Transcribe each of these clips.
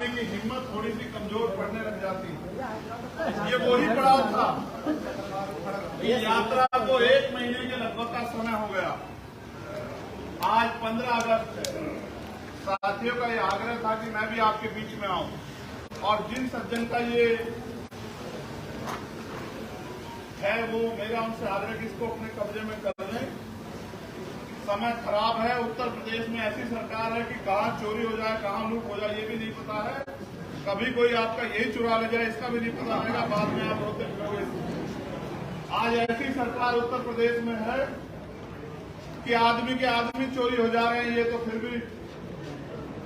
की हिम्मत थोड़ी सी कमजोर पड़ने लग जाती है। ये वही पड़ाव था कि यात्रा को 1 महीने के लगभग का समय हो गया। आज 15 अगस्त साथियों का ये आग्रह था कि मैं भी आपके बीच में आऊं और जिन सज्जन का ये है वो मेरा उनसे आग्रह कि इसको अपने कब्जे में कर लें। समय खराब है। उत्तर प्रदेश में ऐसी सरकार है कि कहां चोरी हो जाए, कहां लूट हो जाए, ये भी नहीं पता है। कभी कोई आपका यही चुरा ले जाए, इसका भी नहीं पता रहेगा। बाद में आप रोते फिरोगे। आज ऐसी सरकार उत्तर प्रदेश में है कि आदमी के आदमी चोरी हो जा रहे हैं। ये तो फिर भी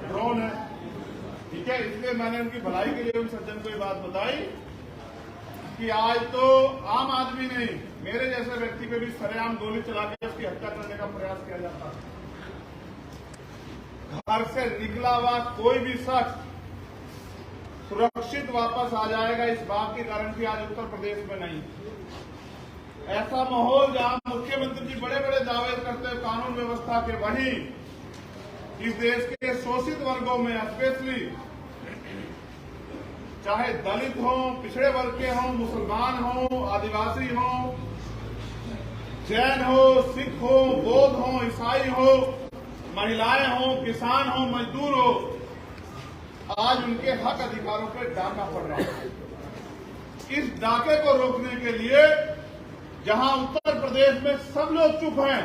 ड्रोन है, ठीक है। इसलिए मैंने उनकी भलाई के लिए उन सज्जन को ये बात बताई कि आज तो आम आदमी नहीं, मेरे जैसे व्यक्ति पे भी सरेआम गोली चला के उसकी हत्या करने का प्रयास किया जाता है। घर से निकला हुआ कोई भी शख्स सुरक्षित वापस आ जाएगा, इस बात की गारंटी आज उत्तर प्रदेश में नहीं। ऐसा माहौल जहां मुख्यमंत्री जी बड़े बड़े दावे करते हैं कानून व्यवस्था के, वहीं इस देश के शोषित वर्गों में स्पेशली चाहे दलित हो, पिछड़े वर्ग के हों, मुसलमान हो, आदिवासी हो, जैन हो, सिख हो, बौद्ध हो, ईसाई हो, महिलाएं हो, किसान हो, मजदूर हो, आज उनके हक अधिकारों पर डाका पड़ रहा है। इस डाके को रोकने के लिए जहां उत्तर प्रदेश में सब लोग चुप हैं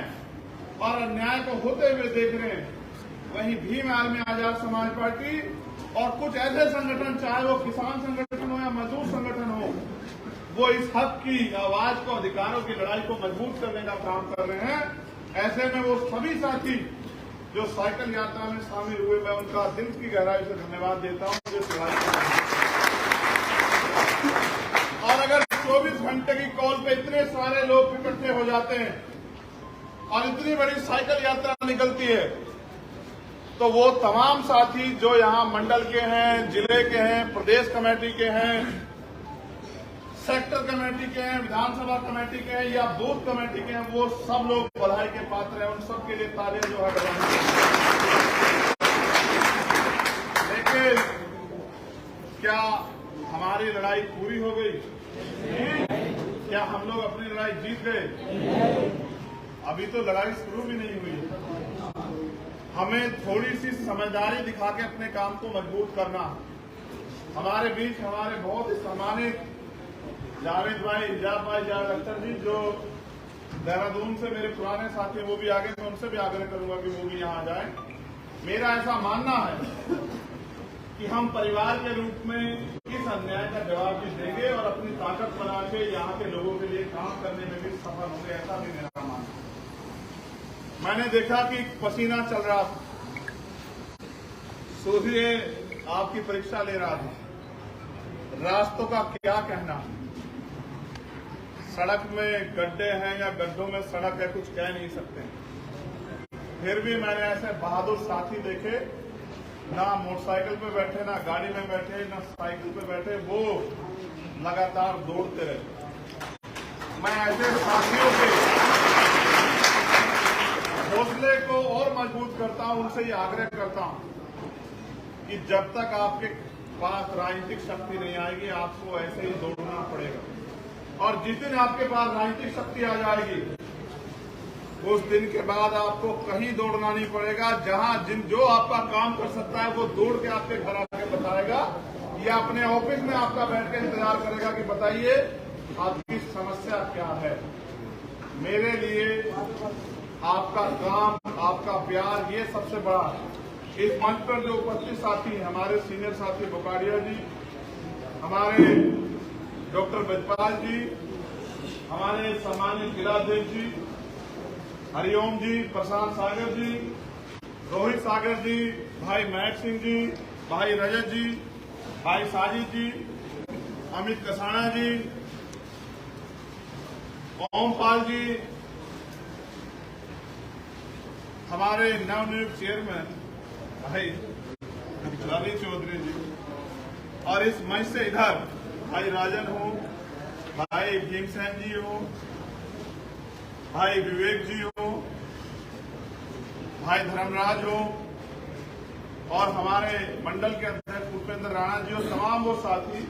और अन्याय को होते हुए देख रहे हैं, वहीं भीम आर्मी आजाद समाज पार्टी और कुछ ऐसे संगठन, चाहे वो किसान संगठन हो या मजदूर संगठन हो, वो इस हक की आवाज को, अधिकारों की लड़ाई को मजबूत करने का काम कर रहे हैं। ऐसे में वो सभी साथी जो साइकिल यात्रा में शामिल हुए, मैं उनका दिल की गहराई से धन्यवाद देता हूं। और अगर 24 घंटे की कॉल पे इतने सारे लोग इकट्ठे हो जाते हैं और इतनी बड़ी साइकिल यात्रा निकलती है, तो वो तमाम साथी जो यहाँ मंडल के हैं, जिले के हैं, प्रदेश कमेटी के हैं, सेक्टर कमेटी के हैं, विधानसभा कमेटी के हैं या बूथ कमेटी के हैं, वो सब लोग बधाई के पात्र हैं। उन सब के लिए तालियां जो है बजानी। लेकिन क्या हमारी लड़ाई पूरी हो गई? क्या हम लोग अपनी लड़ाई जीत गए? अभी तो लड़ाई शुरू भी नहीं हुई। हमें थोड़ी सी समझदारी दिखा के अपने काम को मजबूत करना। हमारे बीच हमारे बहुत सम्मानित जावेद भाई, इजाज भाई, जावेद अख्तर जी, जो देहरादून से मेरे पुराने साथी, वो भी आगे, मैं उनसे भी आग्रह करूंगा कि वो भी यहाँ जाए। मेरा ऐसा मानना है कि हम परिवार के रूप में इस अन्याय का जवाब भी देंगे और अपनी ताकत बना के यहाँ के लोगों के लिए काम करने में भी सफल होंगे, ऐसा भी मेरा मानना है। मैंने देखा कि पसीना चल रहा था, सूर्य आपकी परीक्षा ले रहा था। रास्तों का क्या कहना, सड़क में गड्ढे हैं या गड्ढों में सड़क है, कुछ कह नहीं सकते। फिर भी मैंने ऐसे बहादुर साथी देखे, ना मोटरसाइकिल पे बैठे, ना गाड़ी में बैठे, ना साइकिल पे बैठे, वो लगातार दौड़ते रहे। मैं ऐसे साथियों के हौसले को और मजबूत करता हूं, उनसे ये आग्रह करता हूं कि जब तक आपके पास राजनीतिक शक्ति नहीं आएगी, आपको ऐसे ही दौड़ना पड़ेगा। और जिस दिन आपके पास राजनीतिक शक्ति आ जाएगी, उस दिन के बाद आपको कहीं दौड़ना नहीं पड़ेगा। जहां जो आपका काम कर सकता है, वो दौड़ के आपके घर आके बताएगा या अपने ऑफिस में आपका बैठ के इंतजार करेगा कि बताइए आपकी समस्या क्या है। मेरे लिए आपका काम, आपका प्यार, ये सबसे बड़ा है। इस मंच पर जो उपस्थित साथी हैं, हमारे सीनियर साथी बोकाडिया जी, हमारे डॉक्टर बजपाल जी, हमारे सम्मानित जिलाध्यक्ष जी, हरिओम जी, प्रशांत सागर जी, रोहित सागर जी, भाई महक सिंह जी, भाई रजत जी, भाई साजिद जी, अमित कसाना जी, ओमपाल जी, हमारे नवनियुक्त चेयरमैन भाई रवि चौधरी जी, और इस मंच से इधर भाई राजन हो, भाई भीमसेन जी हो, भाई विवेक जी हो, भाई धर्मराज हो, और हमारे मंडल के अध्यक्ष उपेंद्र राणा जी और तमाम वो साथी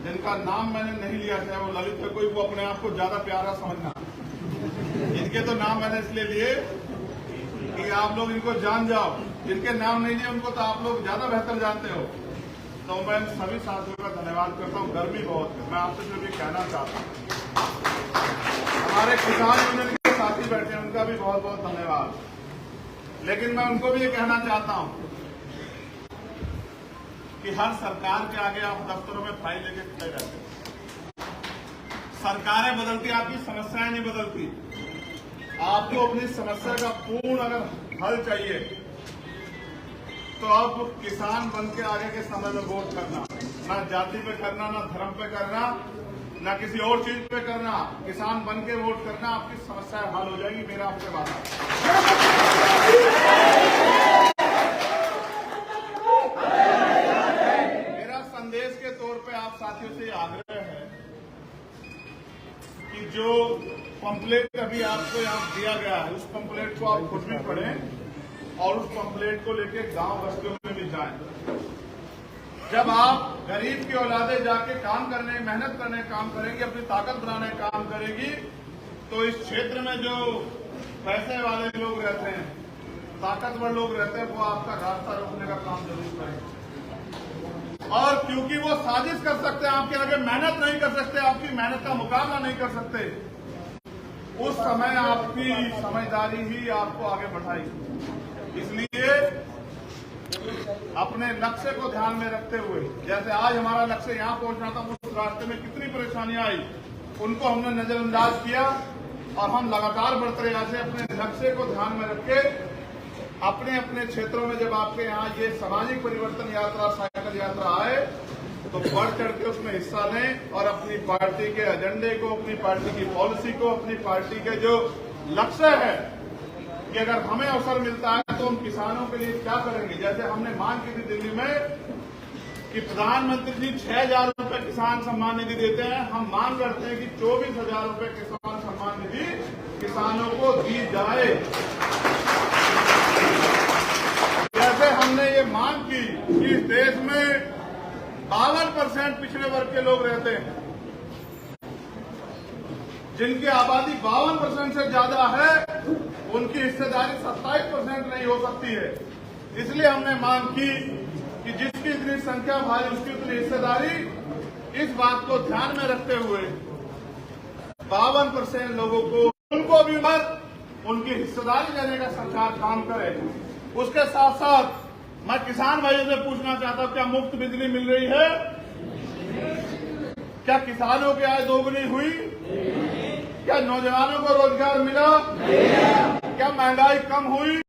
जिनका नाम मैंने नहीं लिया, चाहे वो ललित है कोई, वो अपने आप को ज्यादा प्यारा समझना, इनके तो नाम मैंने इसलिए लिए कि आप लोग इनको जान जाओ, जिनके नाम नहीं लिए उनको तो आप लोग ज्यादा बेहतर जानते हो। तो मैं सभी साथियों का धन्यवाद करता हूँ। गर्मी बहुत है, मैं आपसे जो भी कहना चाहता हूँ, हमारे किसान यूनियन के साथी बैठे हैं उनका भी बहुत बहुत धन्यवाद। लेकिन मैं उनको भी ये कहना चाहता हूँ कि हर सरकार के आगे आप दफ्तरों में फाइल लेके खड़े रहते हैं। सरकारें बदलती, आपकी समस्याएं नहीं बदलती। आपको अपनी समस्या का पूर्ण अगर हल चाहिए तो अब किसान बन के आगे के समय में वोट करना, ना जाति पे करना, ना धर्म पे करना, ना किसी और चीज पे करना, किसान बन के वोट करना, आपकी समस्या हल हो जाएगी। मेरा आपसे वादा। मेरा संदेश के तौर पे आप साथियों से आग्रह है कि जो पंपलेट अभी आपको यहाँ दिया गया है, उस पंपलेट को आप खुद भी पढ़ें और उस पंपलेट को लेके गांव बस्तियों में भी जाएं। जब आप गरीब की औलादे जाके काम करने, मेहनत करने काम करेंगी, अपनी ताकत बनाने काम करेगी, तो इस क्षेत्र में जो पैसे वाले लोग रहते हैं, ताकतवर लोग रहते हैं, वो आपका रास्ता रोकने का काम जरूर करेंगे। और क्योंकि वो साजिश कर सकते हैं, आपके आगे मेहनत नहीं कर सकते, आपकी मेहनत का मुकाबला नहीं कर सकते, उस समय आपकी समझदारी ही आपको आगे बढ़ाएगी। इसलिए अपने लक्ष्य को ध्यान में रखते हुए, जैसे आज हमारा लक्ष्य यहाँ पहुंचना था, उस रास्ते में कितनी परेशानियां आई, उनको हमने नजरअंदाज किया और हम लगातार बढ़ते रहे। ऐसे अपने लक्ष्य को ध्यान में रख के अपने अपने क्षेत्रों में जब आपके यहाँ ये सामाजिक परिवर्तन यात्रा, साइकिल यात्रा आए, तो बढ़ चढ़ के उसमें हिस्सा लें और अपनी पार्टी के एजेंडे को, अपनी पार्टी की पॉलिसी को, अपनी पार्टी के जो लक्ष्य है कि अगर हमें अवसर मिलता है तो हम किसानों के लिए क्या करेंगे। जैसे हमने मांग की थी दिल्ली में कि प्रधानमंत्री जी 6,000 रुपए किसान सम्मान निधि देते हैं, हम मांग करते हैं कि 24,000 रुपए किसान सम्मान निधि किसानों को दी जाए। जैसे हमने ये मांग की कि इस देश में 52% पिछड़े वर्ग के लोग रहते हैं, जिनकी आबादी 52% से ज्यादा है, उनकी हिस्सेदारी 27% नहीं हो सकती है। इसलिए हमने मांग की कि जिसकी इतनी संख्या भारी उसकी उतनी हिस्सेदारी। इस बात को ध्यान में रखते हुए 52% लोगों को, उनको भी उनकी हिस्सेदारी देने का सरकार काम करे। उसके साथ साथ मैं किसान भाइयों से पूछना चाहता हूं, क्या मुफ्त बिजली मिल रही है? क्या किसानों की आय दोगुनी हुई? क्या नौजवानों को रोजगार मिला? क्या महंगाई कम हुई?